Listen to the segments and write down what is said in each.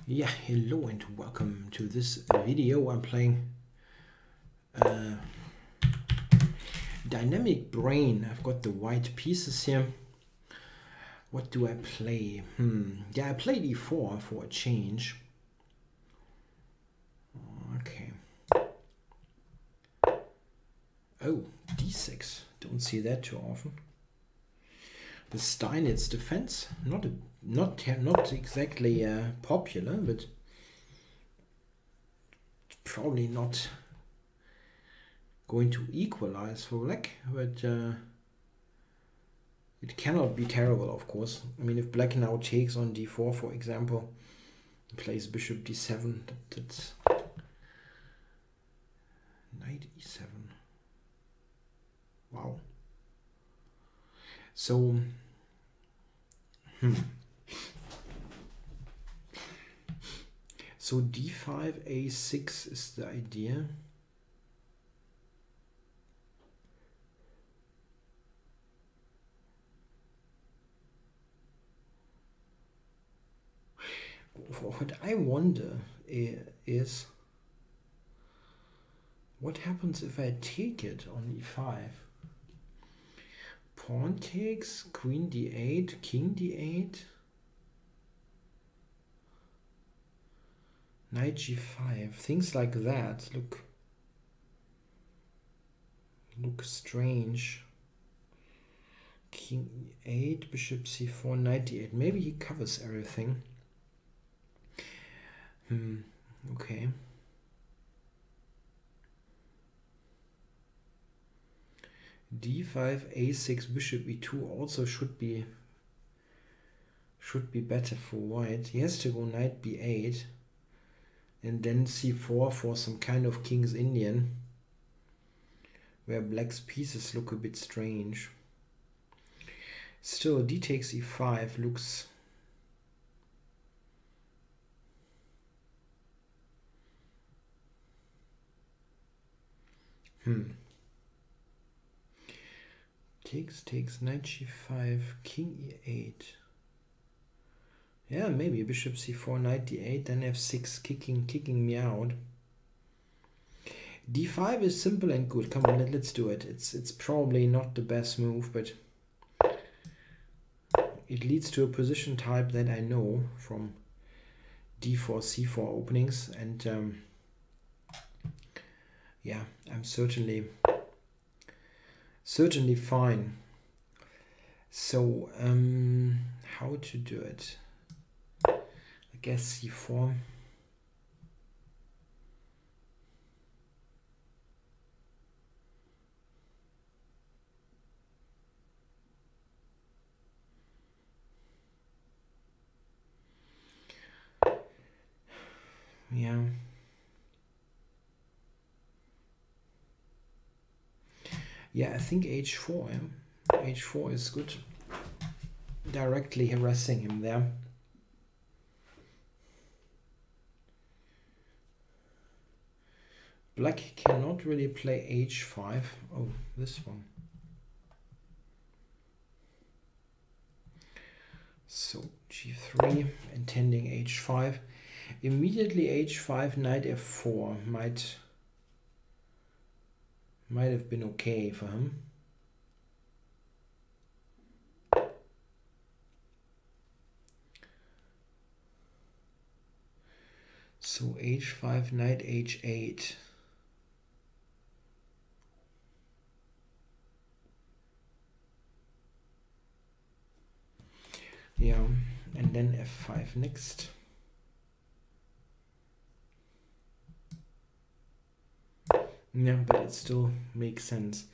Yeah, hello and welcome to this video. I'm playing Dynamic Brain. I've got the white pieces here. What do I play? Yeah, I played e4 for a change. Okay. Oh, d6. Don't see that too often. The Steinitz defense, not exactly popular, but probably not going to equalize for black, but it cannot be terrible, of course. I mean, if black now takes on d4, for example, plays bishop d7, that's knight e7. Wow. So, so d5, a6 is the idea. What I wonder is what happens if I take it on e5? Pawn takes, queen d8, king d8, knight g5, things like that look strange. King e8, bishop c4, knight d8. Maybe he covers everything. Okay. d5, a6, bishop e2 also should be better for white. He has to go knight b8 and then c4 for some kind of King's Indian, where black's pieces look a bit strange. Still, d takes e5 looks takes knight g5, king e8. Yeah, maybe bishop c4, knight d8, then f6, kicking me out. d5 is simple and good. Come on, let's do it. It's probably not the best move, but it leads to a position type that I know from d4, c4 openings, and yeah, I'm certainly fine. So how to do it? I guess c4. Yeah. Yeah, I think h4. Yeah? h4 is good. Directly harassing him there. Black cannot really play h5. Oh, this one. So g3, intending h5. Immediately h5, knight f4 might have been okay for him. So h5, knight h8. Yeah, and then f5 next. Yeah, but it still makes sense.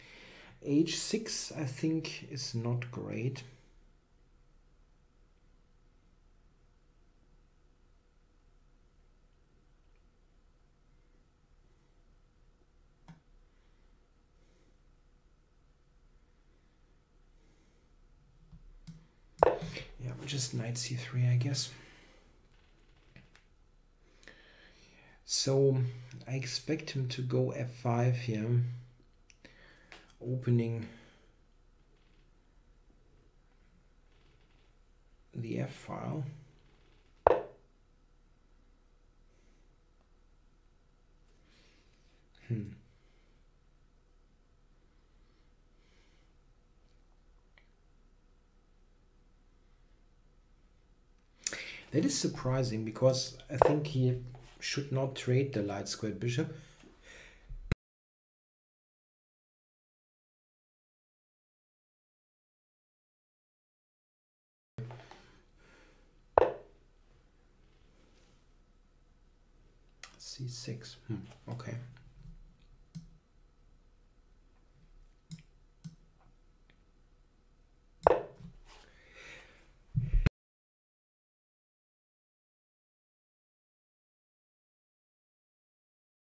h6, I think, is not great. Yeah, just knight c3, I guess. So I expect him to go f5 here, opening the f file. That is surprising, because I think he should not trade the light squared bishop. C6. Okay.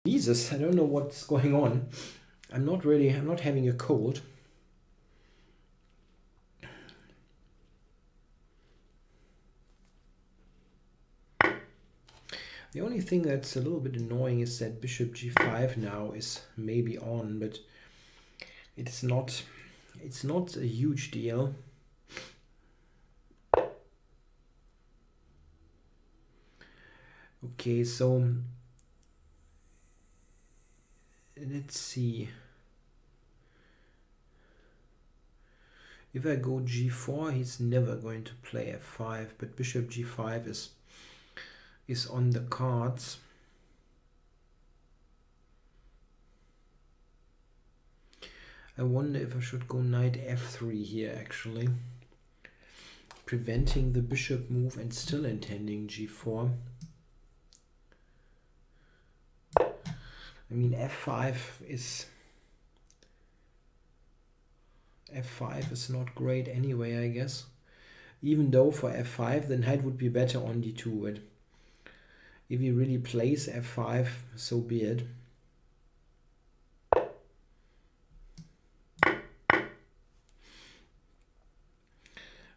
Jesus, I don't know what's going on. I'm not having a cold. The only thing that's a little bit annoying is that bishop g5 now is maybe on, but it's not a huge deal. Okay, so let's see. If I go g4, he's never going to play f5, but bishop g5 is on the cards. I wonder if I should go knight f3 here, actually, preventing the bishop move and still intending g4. I mean, f5 is not great anyway, I guess. Even though for f5 the knight would be better on d2, but if he really plays f5, so be it.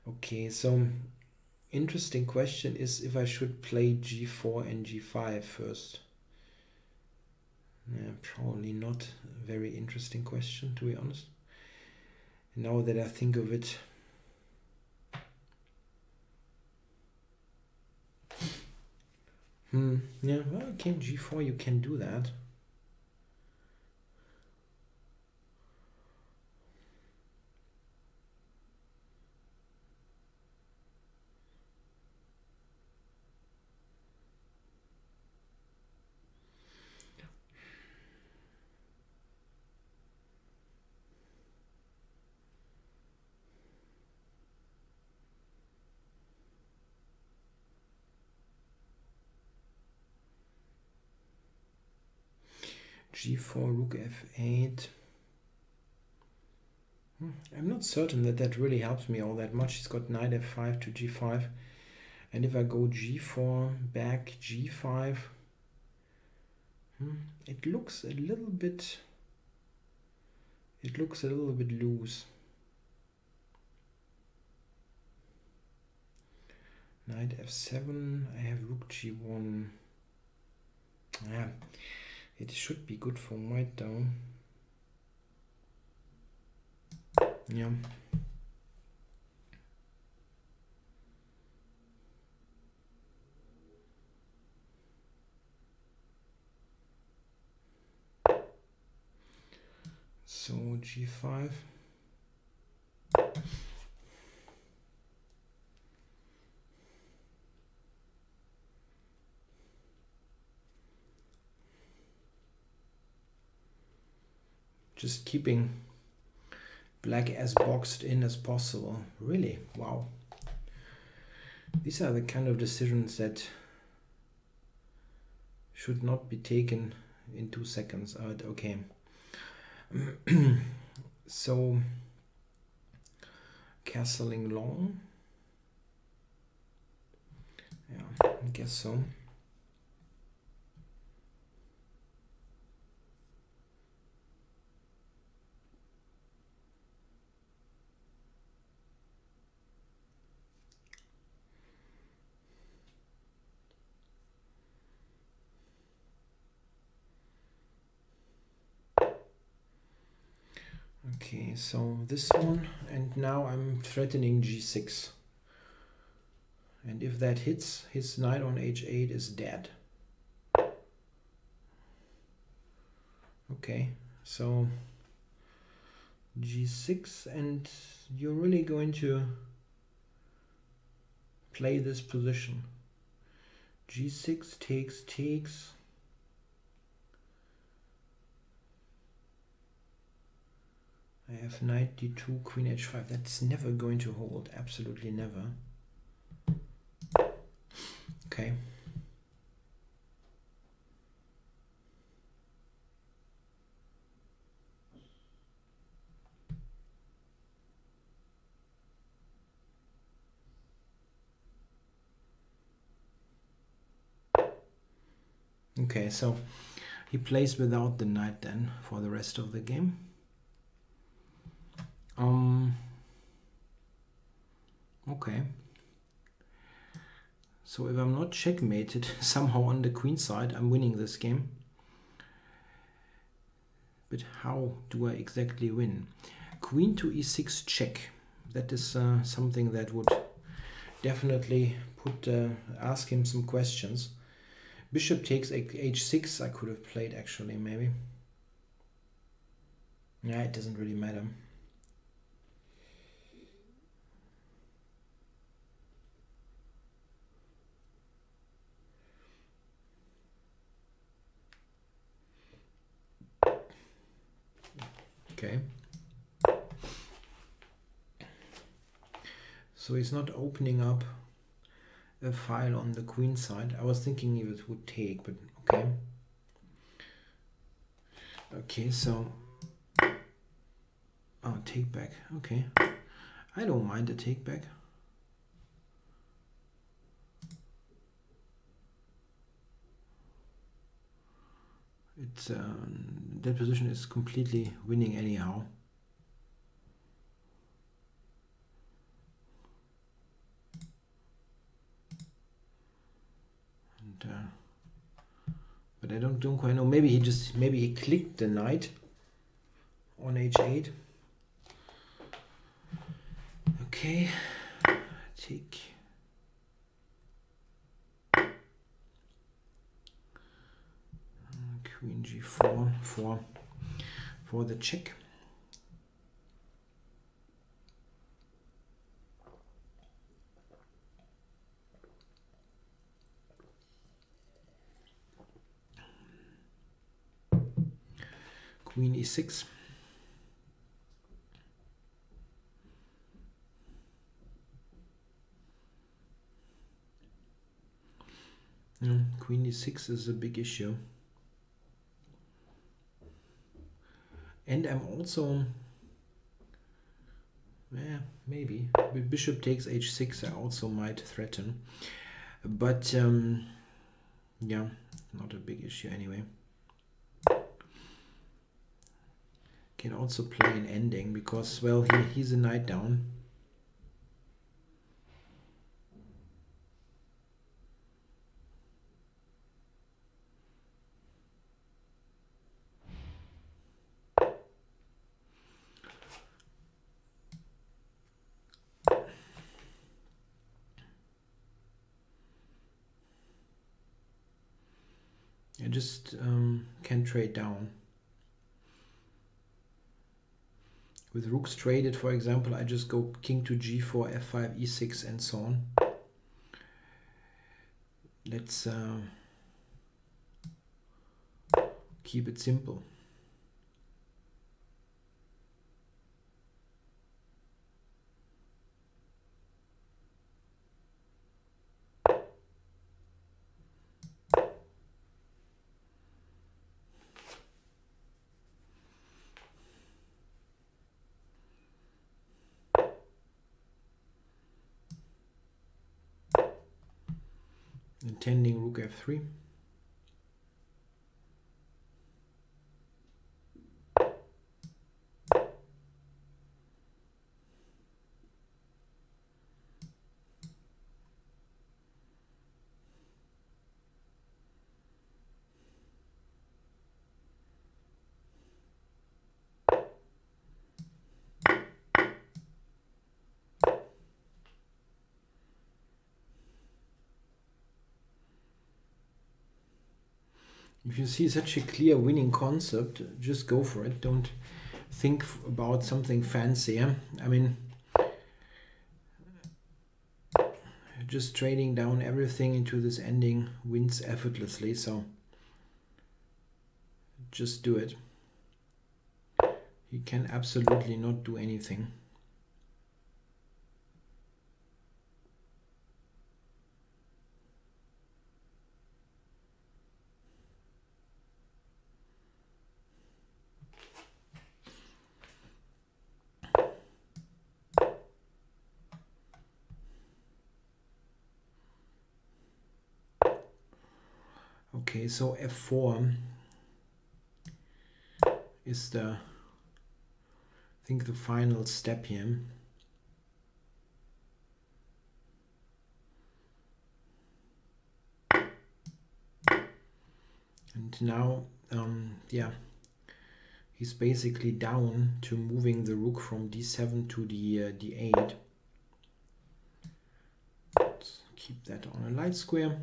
Okay, so interesting question is if I should play g4 and g5 first. Yeah, probably not a very interesting question, to be honest. Now that I think of it, yeah, well, okay, g4, you can do that. g4, rook f8. I'm not certain that that really helps me all that much. He's got knight f5 to g5. And if I go g4, back g5, it looks a little bit loose. Knight f7, I have rook g1. Yeah, it should be good for white though. Yeah. So g5. Just keeping black as boxed in as possible. Really? Wow. These are the kind of decisions that should not be taken in 2 seconds. Okay. So castling long. Yeah, I guess so. Okay, so this one, and now I'm threatening g6. And if that hits, his knight on h8 is dead. Okay, so g6, and you're really going to play this position. g6 takes. I have knight d2, queen h5. That's never going to hold. Absolutely never. Okay. Okay, so he plays without the knight then for the rest of the game. Okay. So if I'm not checkmated somehow on the queen side, I'm winning this game. But how do I exactly win? Queen to e6 check. That is something that would definitely ask him some questions. Bishop takes h6. I could have played actually, maybe. Yeah, it doesn't really matter. Okay. So he's not opening up a file on the queen side. I was thinking it would take, but okay. Okay, so take back. Okay, I don't mind a take back. It's that position is completely winning anyhow. And but I don't quite know. Maybe he clicked the knight on h8. Okay, take. Queen g4 for the check. Queen e6. Queen e6 is a big issue. And I'm also, maybe, with bishop takes h6 I also might threaten. But, yeah, not a big issue anyway. Can also play an ending because, well, he's a knight down. I just can trade down. With rooks traded, for example, I just go king to g4, f5, e6, and so on. Let's keep it simple. Intending rook f3. If you see such a clear winning concept, just go for it. Don't think about something fancy. I mean, just trading down everything into this ending wins effortlessly, so just do it. You can absolutely not do anything. Okay, so f4 is the, I think, the final step here. And now, yeah, he's basically down to moving the rook from d7 to the d8. Let's keep that on a light square.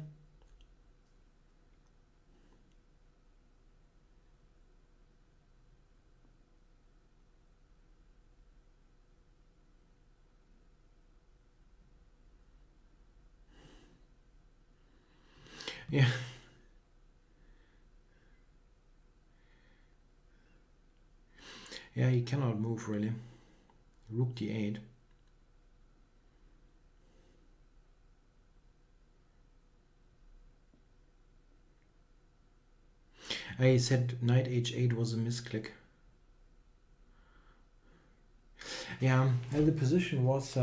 Yeah. Yeah, he cannot move really. Rook d8. I said knight h8 was a misclick. Yeah, and the position was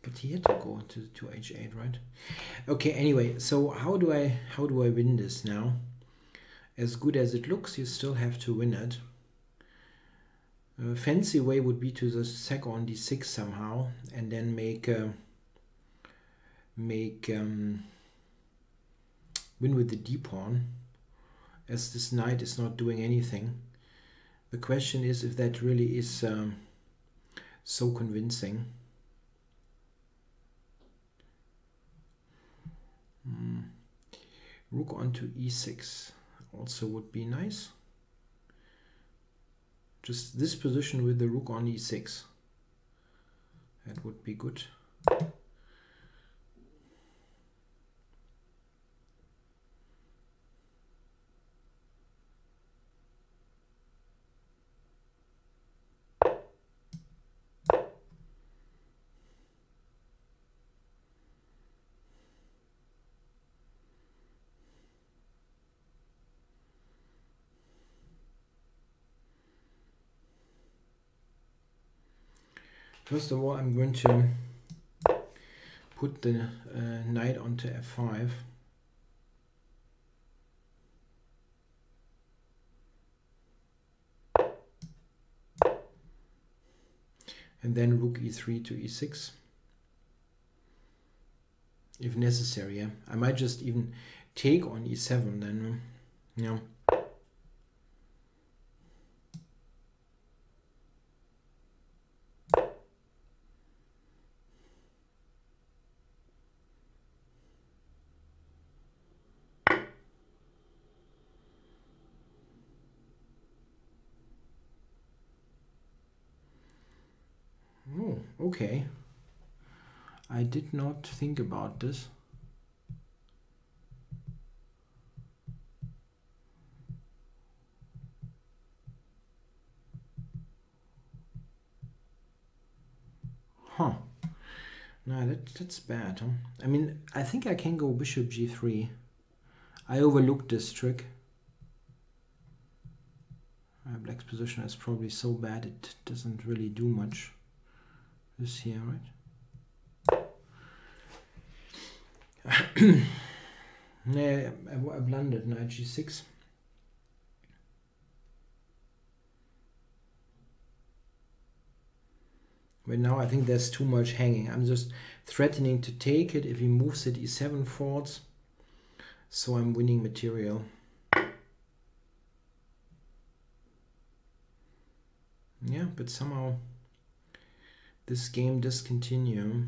but he had to go to h8, right? Okay, anyway, so how do I win this now? As good as it looks, you still have to win it. A fancy way would be to just sack on d6 somehow and then win with the d pawn, as this knight is not doing anything. The question is if that really is so convincing. Rook onto e6 also would be nice. Just this position with the rook on e6. That would be good. First of all, I'm going to put the knight onto f5. And then rook e3 to e6. If necessary, yeah. I might just even take on e7 then, yeah. Oh, okay. I did not think about this. Huh. No, that's bad, huh? I mean, I think I can go bishop g3. I overlooked this trick. Black's position is probably so bad it doesn't really do much. This here, right? Yeah, I blundered knight g6. But now I think there's too much hanging. I'm just threatening to take it if he moves it e7 forwards. So I'm winning material. Yeah, but somehow this game does continue.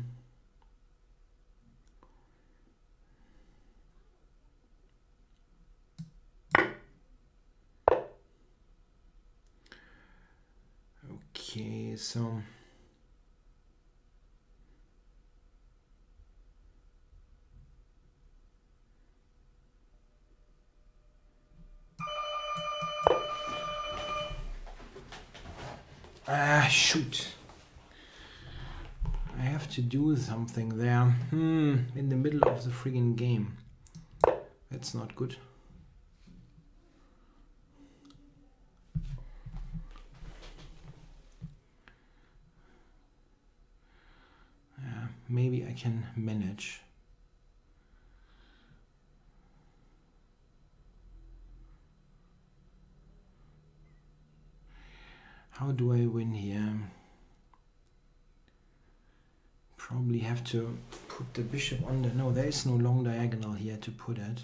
Okay, so shoot. I have to do something there. In the middle of the friggin' game. That's not good. Maybe I can manage. How do I win here? Probably have to put the bishop on the... No, there is no long diagonal here to put it.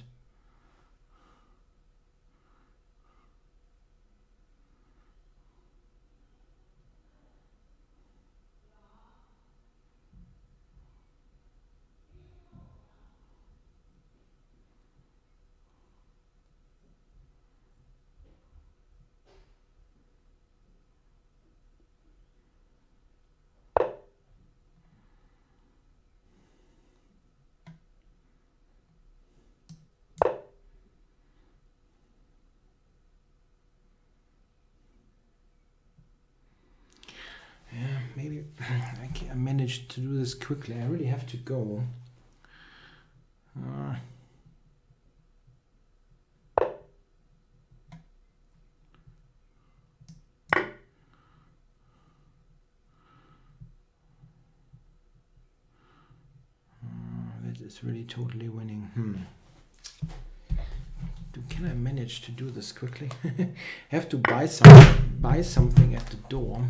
Maybe I can manage to do this quickly. I really have to go. That is really totally winning. Can I manage to do this quickly? Have to buy something at the door.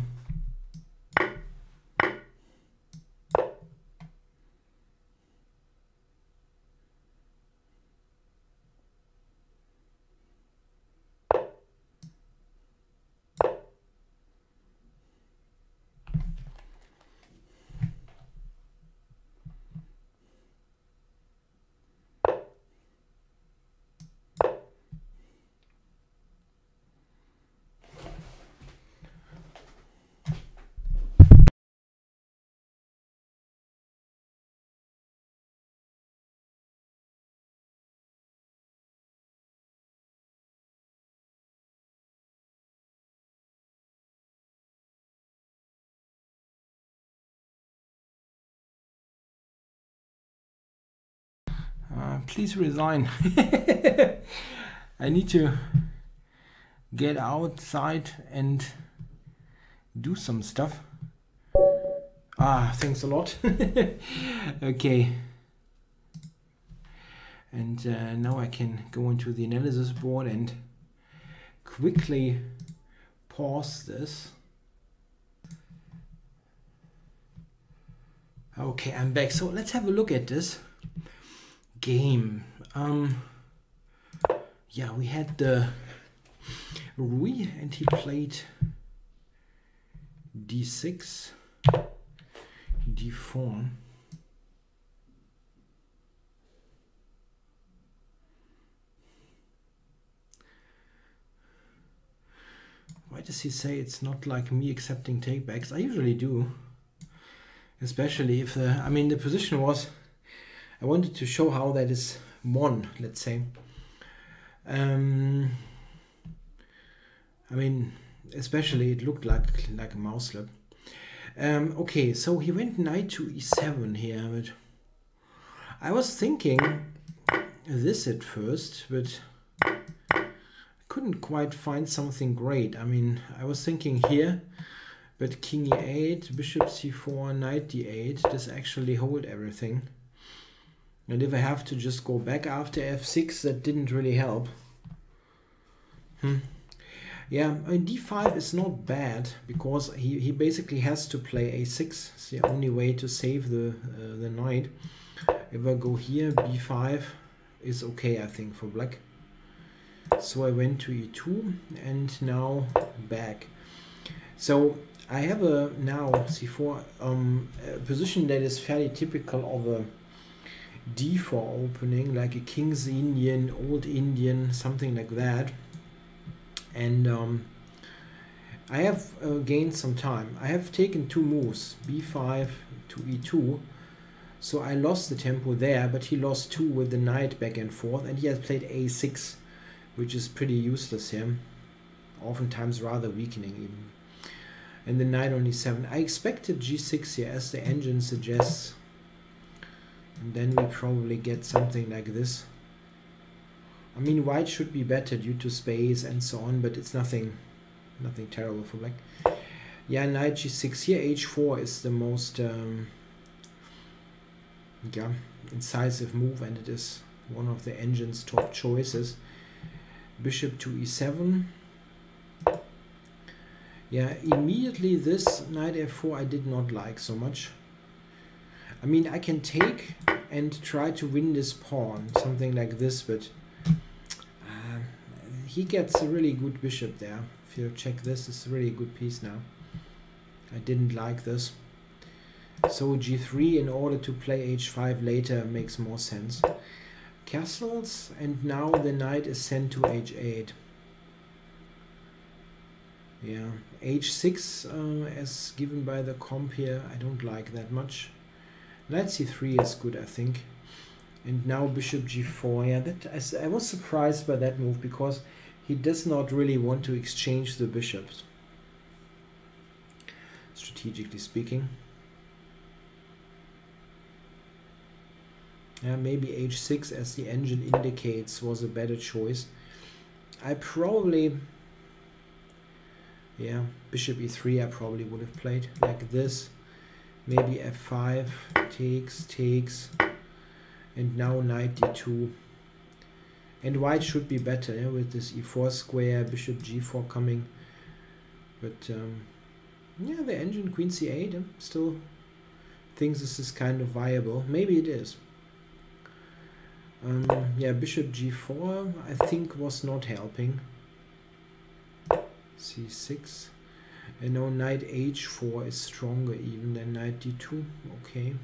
Please resign. I need to get outside and do some stuff. Thanks a lot. Okay. And now I can go into the analysis board and quickly pause this. Okay, I'm back. So let's have a look at this game. Yeah, we had the Rui and he played d6, d4. Why does he say it's not like me accepting takebacks? I usually do, especially if the position was, I wanted to show how that is won, let's say. Especially it looked like a mouse slip. Okay, so he went knight to e7 here, but I was thinking this at first, but I couldn't quite find something great. I was thinking here, but king e8, bishop c4, knight d8, this actually hold everything. And if I have to just go back after f6, that didn't really help. Yeah, d5 is not bad because he basically has to play a6. It's the only way to save the knight. If I go here, b5 is okay, I think, for black. So I went to e2 and now back. So I have a now c4 a position that is fairly typical of a d4 opening, like a King's Indian, Old Indian, something like that. And I have gained some time. I have taken 2 moves, b5 to e2, so I lost the tempo there, but he lost 2 with the knight back and forth, and he has played a6, which is pretty useless here, oftentimes rather weakening even. And the knight on e7. I expected g6 here, as the engine suggests, and then we probably get something like this. I mean, white should be better due to space and so on, but it's nothing terrible for black. Yeah, knight g6 here. h4 is the most yeah, incisive move, and it is one of the engine's top choices. Bishop to e7. Yeah, immediately this knight f4 I did not like so much. I mean, I can take and try to win this pawn, something like this, but he gets a really good bishop there. If you check this, it's a really good piece now. I didn't like this. So g3 in order to play h5 later makes more sense. Castles, and now the knight is sent to h8. Yeah, h6 as given by the comp here, I don't like that much. Knight c3 is good, I think. And now bishop g4. Yeah, that I was surprised by that move, because he does not really want to exchange the bishops, strategically speaking. Yeah, maybe h6, as the engine indicates, was a better choice. I probably, yeah, bishop e3 I probably would have played like this. Maybe f5, takes, and now knight d2. And white should be better, yeah, with this e4 square, bishop g4 coming. But yeah, the engine queen c8 still thinks this is kind of viable. Maybe it is. Yeah, bishop g4 I think was not helping. c6. And now knight h4 is stronger even than knight d2. Okay.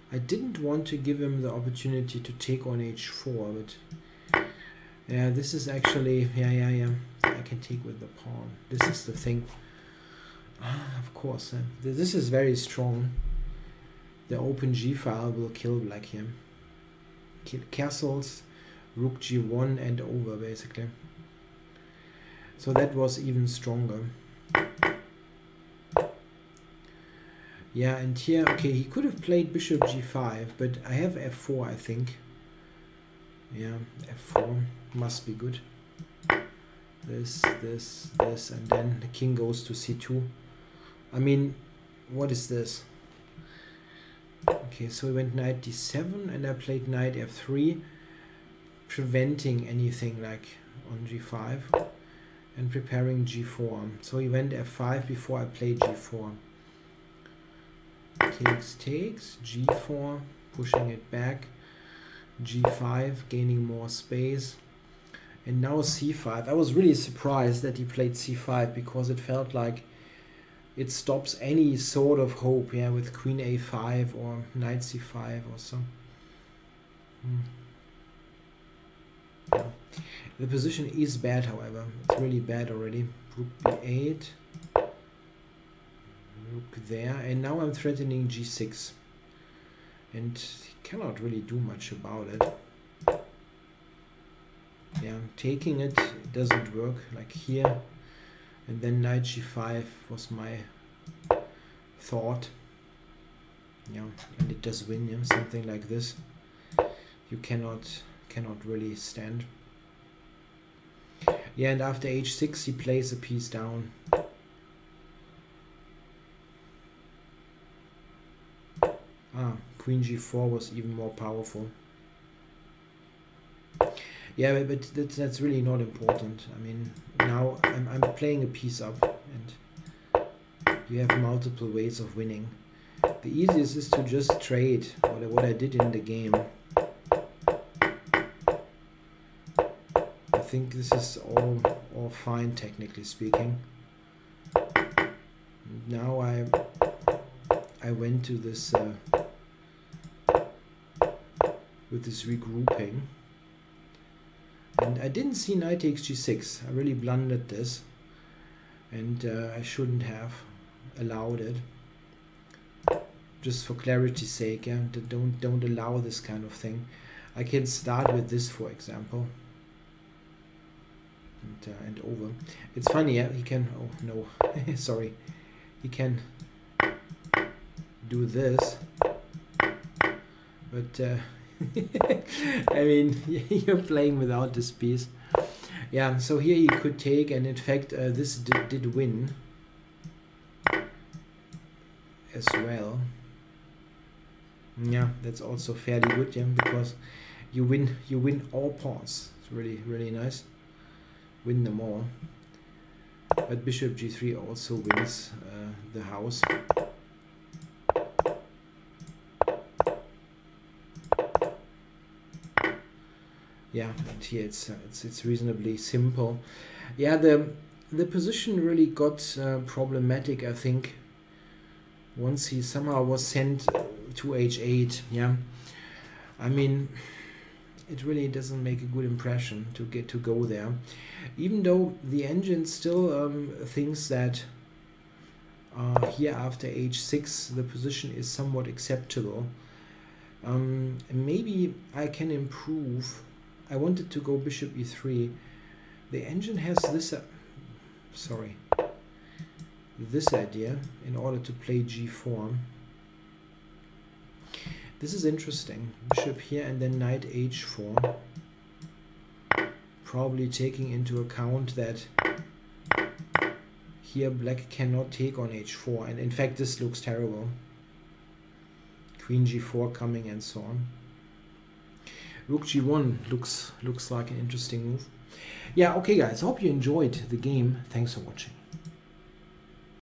I didn't want to give him the opportunity to take on h4, but yeah, this is actually, yeah, I can take with the pawn. This is the thing. Of course, this is very strong. The open g file will kill black here. Kill castles, rook g1 and over basically. So that was even stronger. Yeah, and here, okay, he could have played bishop g5, but I have f4, I think. Yeah, f4 must be good. This, and then the king goes to c2. I mean, what is this? Okay, so he went knight d7, and I played knight f3, preventing anything like on g5, and preparing g4. So he went f5 before I played g4. Takes, g4, pushing it back, g5, gaining more space, and now c5. I was really surprised that he played c5, because it felt like it stops any sort of hope, yeah, with queen a5 or knight c5 or so. Yeah. The position is bad, however. It's really bad already. Rook b8. Rook there, and now I'm threatening g6, and he cannot really do much about it. Yeah, taking it doesn't work, like here, and then knight g5 was my thought. Yeah, and it does win, yeah, something like this. You cannot really stand. Yeah, and after h6 he plays a piece down. Queen g4 was even more powerful. Yeah, but that's really not important. I mean, now I'm playing a piece up, and you have multiple ways of winning. The easiest is to just trade, what I did in the game. I think this is all fine, technically speaking. Now I went to this with this regrouping, and I didn't see knight takes g6. I really blundered this. and I shouldn't have allowed it. Just for clarity's sake, yeah, don't allow this kind of thing. I can start with this, for example, and over. It's funny, yeah, he can, oh no, sorry, he can do this, but I mean, you're playing without this piece. Yeah, so here you could take, and in fact this did win as well. Yeah, that's also fairly good, yeah, because you win all pawns. It's really nice. Win them all. But bishop g3 also wins the house. Yeah, and here it's reasonably simple. Yeah, the position really got problematic, I think, once he somehow was sent to h8. Yeah, I mean, it really doesn't make a good impression to get to go there, even though the engine still thinks that here after h6 the position is somewhat acceptable. Maybe I can improve. I wanted to go bishop e3. The engine has this this idea in order to play g4. This is interesting. Bishop here and then knight h4. Probably taking into account that here black cannot take on h4, and in fact this looks terrible. Queen g4 coming and so on. Rook g1 looks like an interesting move. Yeah, okay guys, hope you enjoyed the game. Thanks for watching.